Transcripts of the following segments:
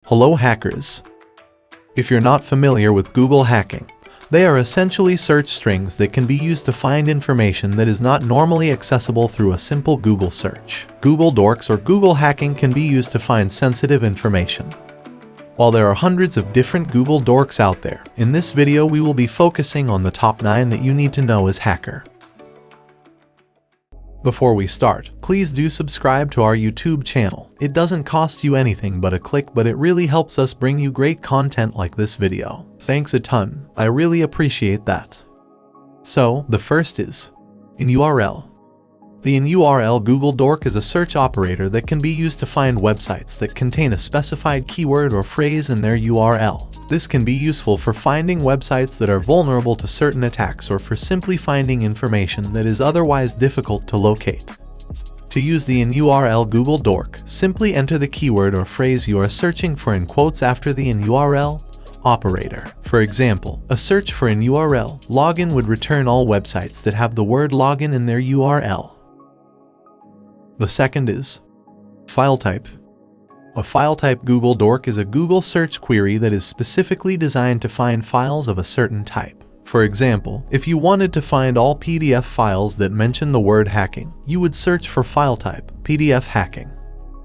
Hello hackers! If you're not familiar with Google hacking, they are essentially search strings that can be used to find information that is not normally accessible through a simple Google search. Google dorks or Google hacking can be used to find sensitive information. While there are hundreds of different Google dorks out there, in this video we will be focusing on the top 9 that you need to know as hacker. Before we start, please do subscribe to our YouTube channel. It doesn't cost you anything but a click, but it really helps us bring you great content like this video. Thanks a ton, I really appreciate that. So, the first is InURL. The InURL Google dork is a search operator that can be used to find websites that contain a specified keyword or phrase in their URL. This can be useful for finding websites that are vulnerable to certain attacks or for simply finding information that is otherwise difficult to locate. To use the InURL Google dork, simply enter the keyword or phrase you are searching for in quotes after the InURL operator. For example, a search for InURL login would return all websites that have the word login in their URL. The second is file type. A file type Google dork is a Google search query that is specifically designed to find files of a certain type. For example, if you wanted to find all PDF files that mention the word hacking, you would search for file type, PDF hacking.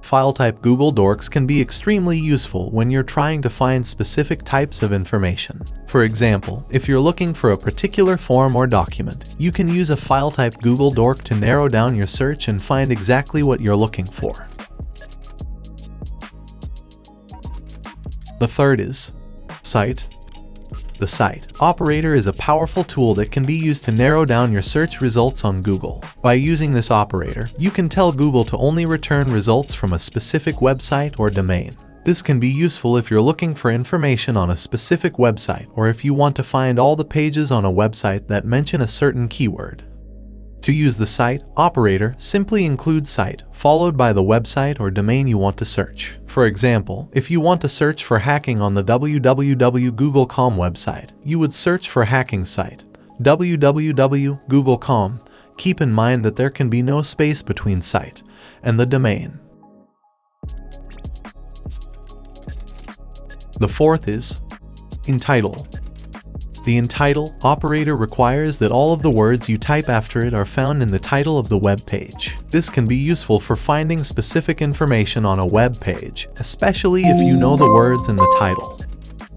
File type Google dorks can be extremely useful when you're trying to find specific types of information. For example, if you're looking for a particular form or document, you can use a file type Google dork to narrow down your search and find exactly what you're looking for. The third is cite. The cite operator is a powerful tool that can be used to narrow down your search results on Google. By using this operator, you can tell Google to only return results from a specific website or domain. This can be useful if you're looking for information on a specific website or if you want to find all the pages on a website that mention a certain keyword. To use the cite operator, simply include cite followed by the website or domain you want to search. For example, if you want to search for hacking on the www.google.com website, you would search for hacking site www.google.com. Keep in mind that there can be no space between site and the domain. The fourth is entitle. The entitle operator requires that all of the words you type after it are found in the title of the web page. This can be useful for finding specific information on a web page, especially if you know the words in the title.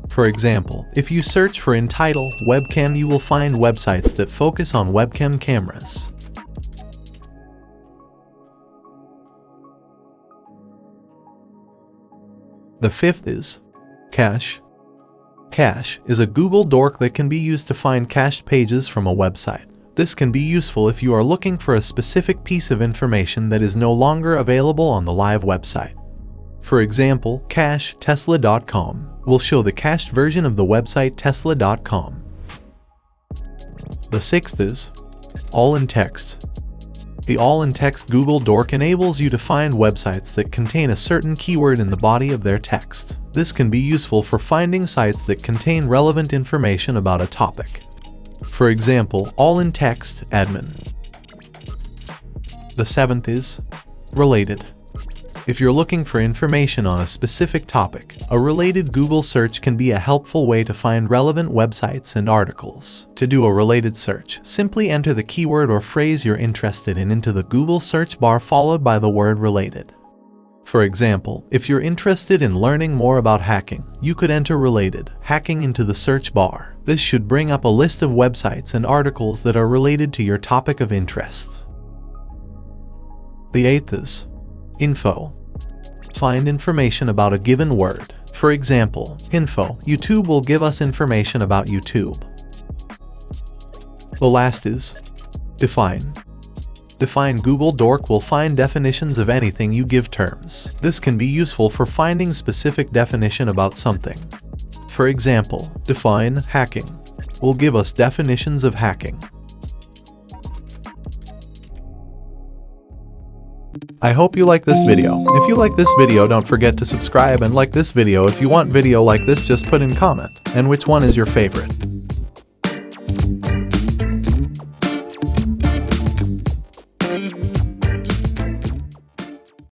For example, if you search for entitle webcam, you will find websites that focus on webcam cameras. The fifth is cache. Cache is a Google dork that can be used to find cached pages from a website. This can be useful if you are looking for a specific piece of information that is no longer available on the live website. For example, cachetesla.com will show the cached version of the website tesla.com. The sixth is all-in-text. The all-in-text Google dork enables you to find websites that contain a certain keyword in the body of their text. This can be useful for finding sites that contain relevant information about a topic. For example, all-in-text admin. The seventh is related. If you're looking for information on a specific topic, a related Google search can be a helpful way to find relevant websites and articles. To do a related search, simply enter the keyword or phrase you're interested in into the Google search bar followed by the word related. For example, if you're interested in learning more about hacking, you could enter related hacking into the search bar. This should bring up a list of websites and articles that are related to your topic of interest. The eighth is info. Find information about a given word. For example, info, YouTube will give us information about YouTube. The last is define. Define Google dork will find definitions of anything you give terms. This can be useful for finding specific definition about something. For example, define hacking will give us definitions of hacking. I hope you like this video. If you like this video, don't forget to subscribe and like this video. If you want video like this, just put in comment. And which one is your favorite?